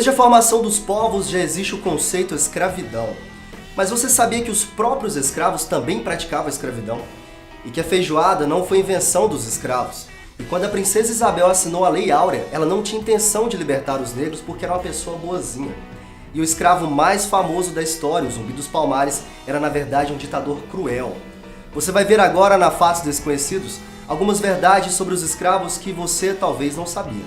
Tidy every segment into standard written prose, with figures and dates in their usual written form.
Desde a formação dos povos já existe o conceito escravidão. Mas você sabia que os próprios escravos também praticavam a escravidão? E que a feijoada não foi invenção dos escravos? E quando a princesa Isabel assinou a Lei Áurea, ela não tinha intenção de libertar os negros porque era uma pessoa boazinha. E o escravo mais famoso da história, o Zumbi dos Palmares, era na verdade um ditador cruel. Você vai ver agora na Fatos Desconhecidos algumas verdades sobre os escravos que você talvez não sabia.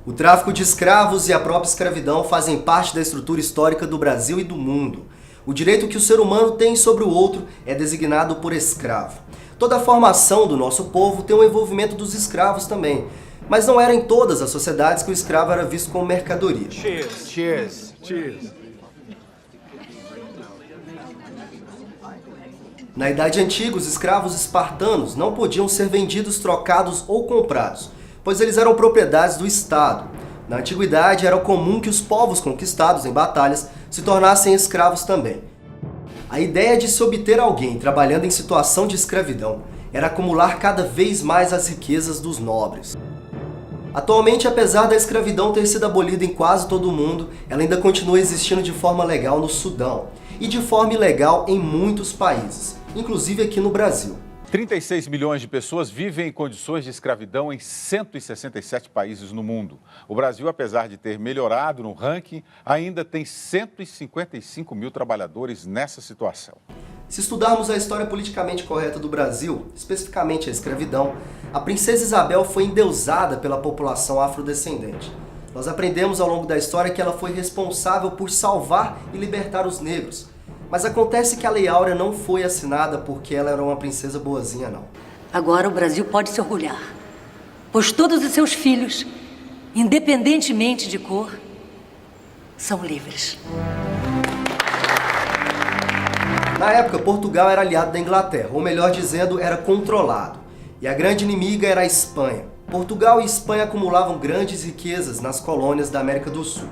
O tráfico de escravos e a própria escravidão fazem parte da estrutura histórica do Brasil e do mundo. O direito que o ser humano tem sobre o outro é designado por escravo. Toda a formação do nosso povo tem o envolvimento dos escravos também. Mas não era em todas as sociedades que o escravo era visto como mercadoria. Cheers. Cheers. Cheers. Na Idade Antiga, os escravos espartanos não podiam ser vendidos, trocados ou comprados, pois eles eram propriedades do Estado. Na Antiguidade, era comum que os povos conquistados em batalhas se tornassem escravos também. A ideia de se obter alguém trabalhando em situação de escravidão era acumular cada vez mais as riquezas dos nobres. Atualmente, apesar da escravidão ter sido abolida em quase todo o mundo, ela ainda continua existindo de forma legal no Sudão e de forma ilegal em muitos países, inclusive aqui no Brasil. 36 milhões de pessoas vivem em condições de escravidão em 167 países no mundo. O Brasil, apesar de ter melhorado no ranking, ainda tem 155 mil trabalhadores nessa situação. Se estudarmos a história politicamente correta do Brasil, especificamente a escravidão, a princesa Isabel foi endeusada pela população afrodescendente. Nós aprendemos ao longo da história que ela foi responsável por salvar e libertar os negros. Mas acontece que a Lei Áurea não foi assinada porque ela era uma princesa boazinha, não. Agora o Brasil pode se orgulhar, pois todos os seus filhos, independentemente de cor, são livres. Na época, Portugal era aliado da Inglaterra, ou melhor dizendo, era controlado. E a grande inimiga era a Espanha. Portugal e Espanha acumulavam grandes riquezas nas colônias da América do Sul.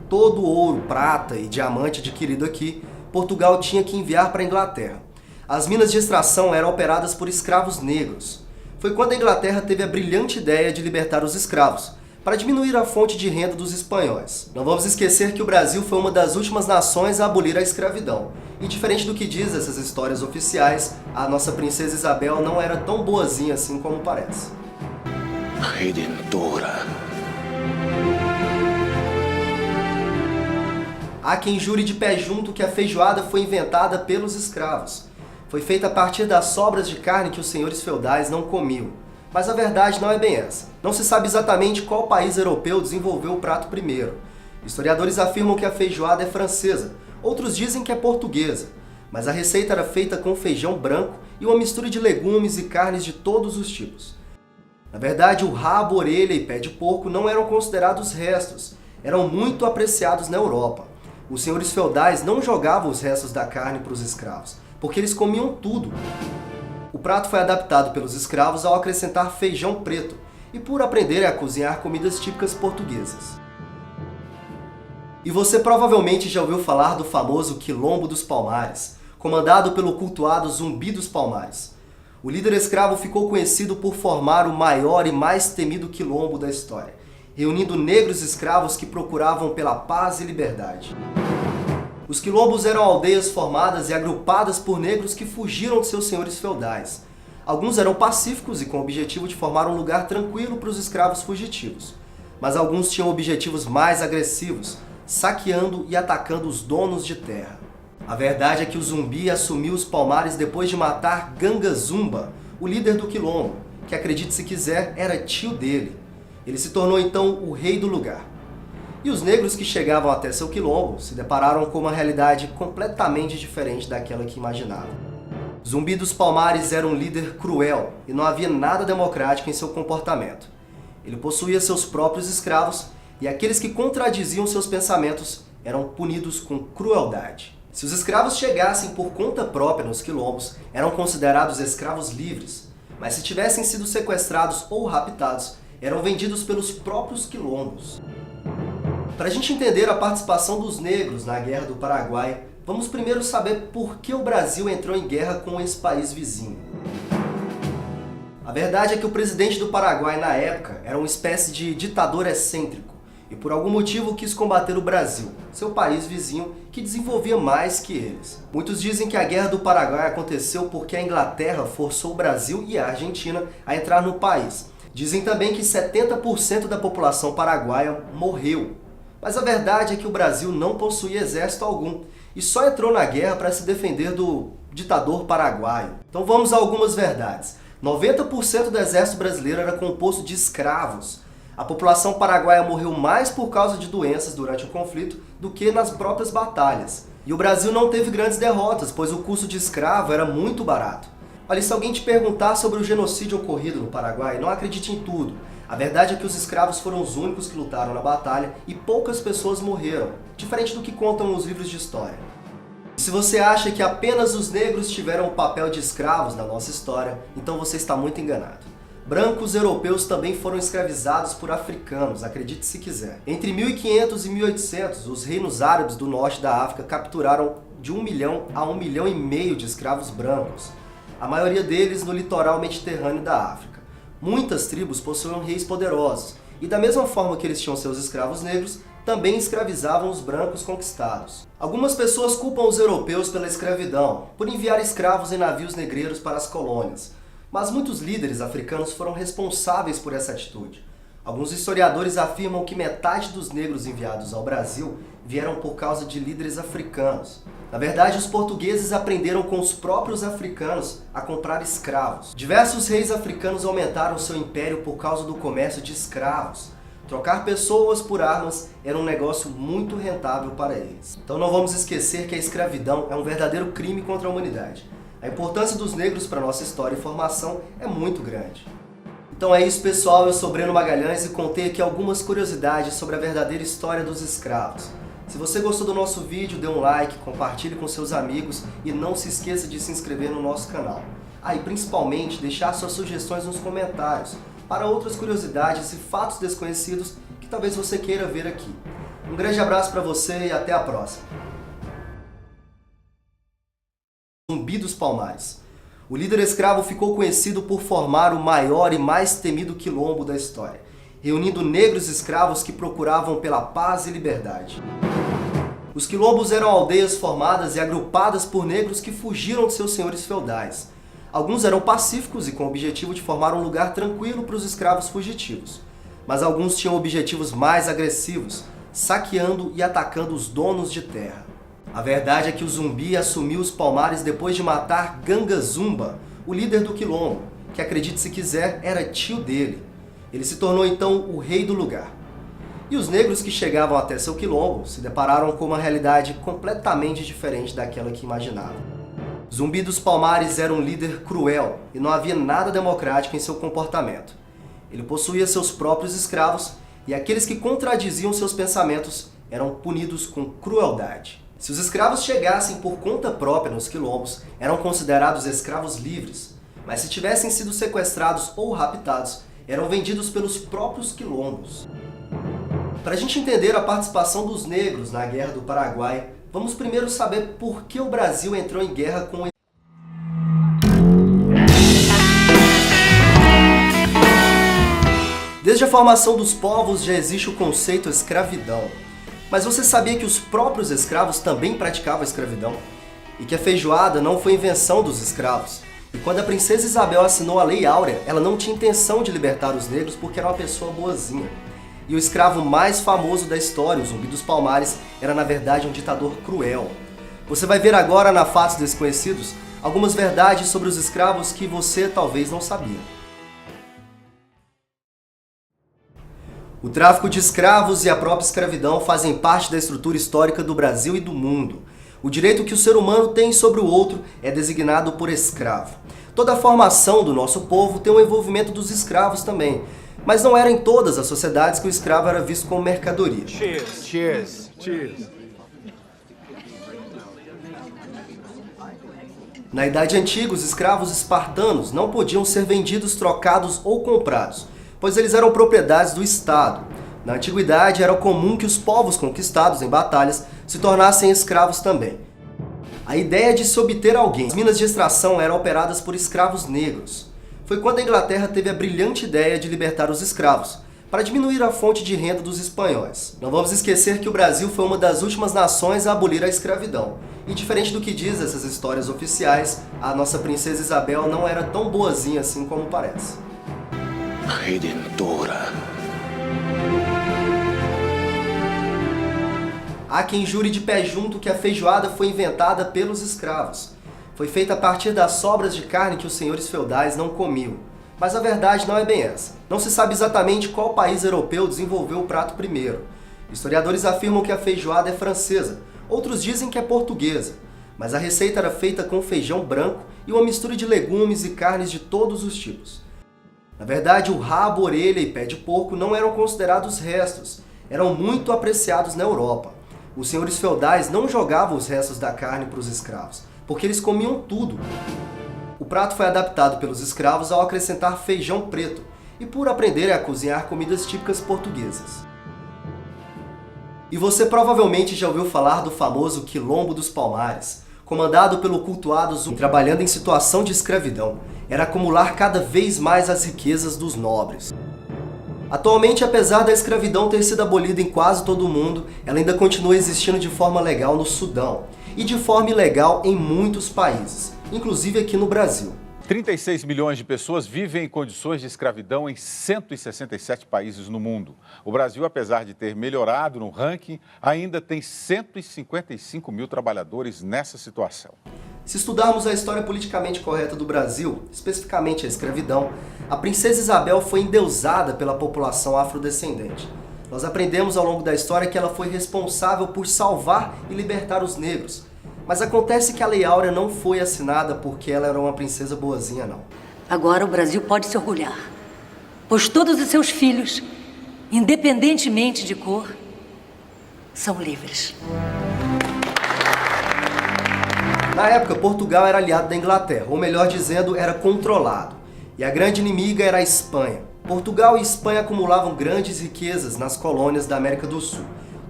Todo o ouro, prata e diamante adquirido aqui, Portugal tinha que enviar para a Inglaterra. As minas de extração eram operadas por escravos negros. Foi quando a Inglaterra teve a brilhante ideia de libertar os escravos, para diminuir a fonte de renda dos espanhóis. Não vamos esquecer que o Brasil foi uma das últimas nações a abolir a escravidão. E diferente do que diz essas histórias oficiais, a nossa princesa Isabel não era tão boazinha assim como parece. Redentora. Há quem jure de pé junto que a feijoada foi inventada pelos escravos. Foi feita a partir das sobras de carne que os senhores feudais não comiam. Mas a verdade não é bem essa. Não se sabe exatamente qual país europeu desenvolveu o prato primeiro. Historiadores afirmam que a feijoada é francesa, outros dizem que é portuguesa. Mas a receita era feita com feijão branco e uma mistura de legumes e carnes de todos os tipos. Na verdade, o rabo, orelha e pé de porco não eram considerados restos, eram muito apreciados na Europa. Os senhores feudais não jogavam os restos da carne para os escravos, porque eles comiam tudo. O prato foi adaptado pelos escravos ao acrescentar feijão preto e por aprenderem a cozinhar comidas típicas portuguesas. E você provavelmente já ouviu falar do famoso Quilombo dos Palmares, comandado pelo cultuado Zumbi dos Palmares. O líder escravo ficou conhecido por formar o maior e mais temido quilombo da história, reunindo negros escravos que procuravam pela paz e liberdade. Os quilombos eram aldeias formadas e agrupadas por negros que fugiram de seus senhores feudais. Alguns eram pacíficos e com o objetivo de formar um lugar tranquilo para os escravos fugitivos. Mas alguns tinham objetivos mais agressivos, saqueando e atacando os donos de terra. A verdade é que o Zumbi assumiu os Palmares depois de matar Ganga Zumba, o líder do quilombo, que, acredite se quiser, era tio dele. Ele se tornou então o rei do lugar. E os negros que chegavam até seu quilombo se depararam com uma realidade completamente diferente daquela que imaginavam. Zumbi dos Palmares era um líder cruel e não havia nada democrático em seu comportamento. Ele possuía seus próprios escravos e aqueles que contradiziam seus pensamentos eram punidos com crueldade. Se os escravos chegassem por conta própria nos quilombos, eram considerados escravos livres, mas se tivessem sido sequestrados ou raptados, eram vendidos pelos próprios quilombos. Para a gente entender a participação dos negros na Guerra do Paraguai, vamos primeiro saber por que o Brasil entrou em guerra com esse país vizinho. A verdade é que o presidente do Paraguai na época era uma espécie de ditador excêntrico e por algum motivo quis combater o Brasil, seu país vizinho, que desenvolvia mais que eles. Muitos dizem que a Guerra do Paraguai aconteceu porque a Inglaterra forçou o Brasil e a Argentina a entrar no país. Dizem também que 70% da população paraguaia morreu. Mas a verdade é que o Brasil não possuía exército algum e só entrou na guerra para se defender do ditador paraguaio. Então vamos a algumas verdades. 90% do exército brasileiro era composto de escravos. A população paraguaia morreu mais por causa de doenças durante o conflito do que nas próprias batalhas. E o Brasil não teve grandes derrotas, pois o custo de escravo era muito barato. Olha, se alguém te perguntar sobre o genocídio ocorrido no Paraguai, não acredite em tudo. A verdade é que os escravos foram os únicos que lutaram na batalha e poucas pessoas morreram, diferente do que contam os livros de história. E se você acha que apenas os negros tiveram o papel de escravos na nossa história, então você está muito enganado. Brancos europeus também foram escravizados por africanos, acredite se quiser. Entre 1500 e 1800, os reinos árabes do norte da África capturaram de 1 milhão a 1,5 milhão de escravos brancos, a maioria deles no litoral mediterrâneo da África. Muitas tribos possuíam reis poderosos, e da mesma forma que eles tinham seus escravos negros, também escravizavam os brancos conquistados. Algumas pessoas culpam os europeus pela escravidão, por enviar escravos em navios negreiros para as colônias. Mas muitos líderes africanos foram responsáveis por essa atitude. Alguns historiadores afirmam que metade dos negros enviados ao Brasil vieram por causa de líderes africanos. Na verdade, os portugueses aprenderam com os próprios africanos a comprar escravos. Diversos reis africanos aumentaram seu império por causa do comércio de escravos. Trocar pessoas por armas era um negócio muito rentável para eles. Então não vamos esquecer que a escravidão é um verdadeiro crime contra a humanidade. A importância dos negros para a nossa história e formação é muito grande. Então é isso, pessoal, eu sou Breno Magalhães e contei aqui algumas curiosidades sobre a verdadeira história dos escravos. Se você gostou do nosso vídeo, dê um like, compartilhe com seus amigos e não se esqueça de se inscrever no nosso canal. E principalmente deixar suas sugestões nos comentários para outras curiosidades e fatos desconhecidos que talvez você queira ver aqui. Um grande abraço para você e até a próxima. Zumbi dos Palmares. O líder escravo ficou conhecido por formar o maior e mais temido quilombo da história, reunindo negros escravos que procuravam pela paz e liberdade. Os quilombos eram aldeias formadas e agrupadas por negros que fugiram de seus senhores feudais. Alguns eram pacíficos e com o objetivo de formar um lugar tranquilo para os escravos fugitivos, mas alguns tinham objetivos mais agressivos, saqueando e atacando os donos de terra. A verdade é que o Zumbi assumiu os Palmares depois de matar Ganga Zumba, o líder do quilombo, que, acredite se quiser, era tio dele. Ele se tornou então o rei do lugar. E os negros que chegavam até seu quilombo se depararam com uma realidade completamente diferente daquela que imaginavam. Zumbi dos Palmares era um líder cruel e não havia nada democrático em seu comportamento. Ele possuía seus próprios escravos e aqueles que contradiziam seus pensamentos eram punidos com crueldade. Se os escravos chegassem por conta própria nos quilombos, eram considerados escravos livres, mas se tivessem sido sequestrados ou raptados, eram vendidos pelos próprios quilombos. Para a gente entender a participação dos negros na Guerra do Paraguai, vamos primeiro saber por que o Brasil entrou em guerra com o Desde a formação dos povos já existe o conceito escravidão. Mas você sabia que os próprios escravos também praticavam a escravidão? E que a feijoada não foi invenção dos escravos? E quando a princesa Isabel assinou a Lei Áurea, ela não tinha intenção de libertar os negros porque era uma pessoa boazinha. E o escravo mais famoso da história, o Zumbi dos Palmares, era na verdade um ditador cruel. Você vai ver agora na Fatos Desconhecidos algumas verdades sobre os escravos que você talvez não sabia. O tráfico de escravos e a própria escravidão fazem parte da estrutura histórica do Brasil e do mundo. O direito que o ser humano tem sobre o outro é designado por escravo. Toda a formação do nosso povo tem o envolvimento dos escravos também, mas não era em todas as sociedades que o escravo era visto como mercadoria. Cheers. Cheers. Cheers. Na Idade Antiga, os escravos espartanos não podiam ser vendidos, trocados ou comprados, pois eles eram propriedades do Estado. Na Antiguidade, era comum que os povos conquistados em batalhas se tornassem escravos também. A ideia de se obter alguém. As minas de extração eram operadas por escravos negros. foi quando a Inglaterra teve a brilhante ideia de libertar os escravos, para diminuir a fonte de renda dos espanhóis. Não vamos esquecer que o Brasil foi uma das últimas nações a abolir a escravidão. E diferente do que diz essas histórias oficiais, a nossa princesa Isabel não era tão boazinha assim como parece. Redentora. Há quem jure de pé junto que a feijoada foi inventada pelos escravos. Foi feita a partir das sobras de carne que os senhores feudais não comiam. Mas a verdade não é bem essa. Não se sabe exatamente qual país europeu desenvolveu o prato primeiro. Historiadores afirmam que a feijoada é francesa, outros dizem que é portuguesa. Mas a receita era feita com feijão branco e uma mistura de legumes e carnes de todos os tipos. Na verdade, o rabo, orelha e pé de porco não eram considerados restos, eram muito apreciados na Europa. Os senhores feudais não jogavam os restos da carne para os escravos, porque eles comiam tudo. O prato foi adaptado pelos escravos ao acrescentar feijão preto e por aprenderem a cozinhar comidas típicas portuguesas. E você provavelmente já ouviu falar do famoso Quilombo dos Palmares, comandado pelo cultuado Zumbi, trabalhando em situação de escravidão, era acumular cada vez mais as riquezas dos nobres. Atualmente, apesar da escravidão ter sido abolida em quase todo o mundo, ela ainda continua existindo de forma legal no Sudão e de forma ilegal em muitos países, inclusive aqui no Brasil. 36 milhões de pessoas vivem em condições de escravidão em 167 países no mundo. O Brasil, apesar de ter melhorado no ranking, ainda tem 155 mil trabalhadores nessa situação. Se estudarmos a história politicamente correta do Brasil, especificamente a escravidão, a princesa Isabel foi endeusada pela população afrodescendente. Nós aprendemos ao longo da história que ela foi responsável por salvar e libertar os negros. Mas acontece que a Lei Áurea não foi assinada porque ela era uma princesa boazinha, não. Agora o Brasil pode se orgulhar, pois todos os seus filhos, independentemente de cor, são livres. Na época, Portugal era aliado da Inglaterra, ou melhor dizendo, era controlado. E a grande inimiga era a Espanha. Portugal e Espanha acumulavam grandes riquezas nas colônias da América do Sul.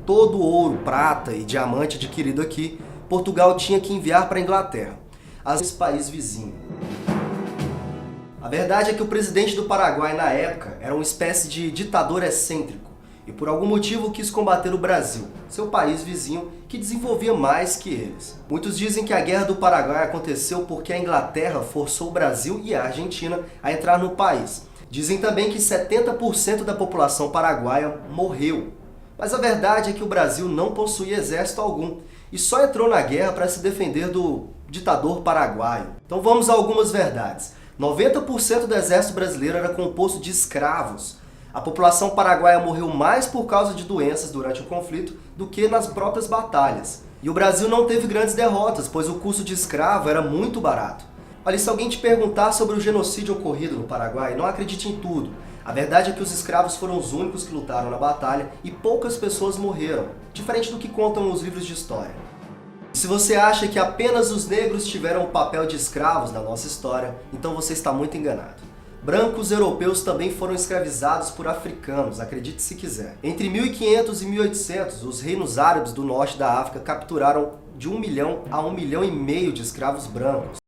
Todo o ouro, prata e diamante adquirido aqui, Portugal tinha que enviar para a Inglaterra, esse país vizinho. A verdade é que o presidente do Paraguai na época era uma espécie de ditador excêntrico e por algum motivo quis combater o Brasil, seu país vizinho, que desenvolvia mais que eles. Muitos dizem que a Guerra do Paraguai aconteceu porque a Inglaterra forçou o Brasil e a Argentina a entrar no país. Dizem também que 70% da população paraguaia morreu. Mas a verdade é que o Brasil não possuía exército algum e só entrou na guerra para se defender do ditador paraguaio. Então vamos a algumas verdades. 90% do exército brasileiro era composto de escravos. A população paraguaia morreu mais por causa de doenças durante o conflito do que nas próprias batalhas. E o Brasil não teve grandes derrotas, pois o custo de escravo era muito barato. Olha, se alguém te perguntar sobre o genocídio ocorrido no Paraguai, não acredite em tudo. A verdade é que os escravos foram os únicos que lutaram na batalha e poucas pessoas morreram, diferente do que contam os livros de história. E se você acha que apenas os negros tiveram o papel de escravos na nossa história, então você está muito enganado. Brancos europeus também foram escravizados por africanos, acredite se quiser. Entre 1500 e 1800, os reinos árabes do norte da África capturaram de 1 milhão a 1,5 milhão de escravos brancos.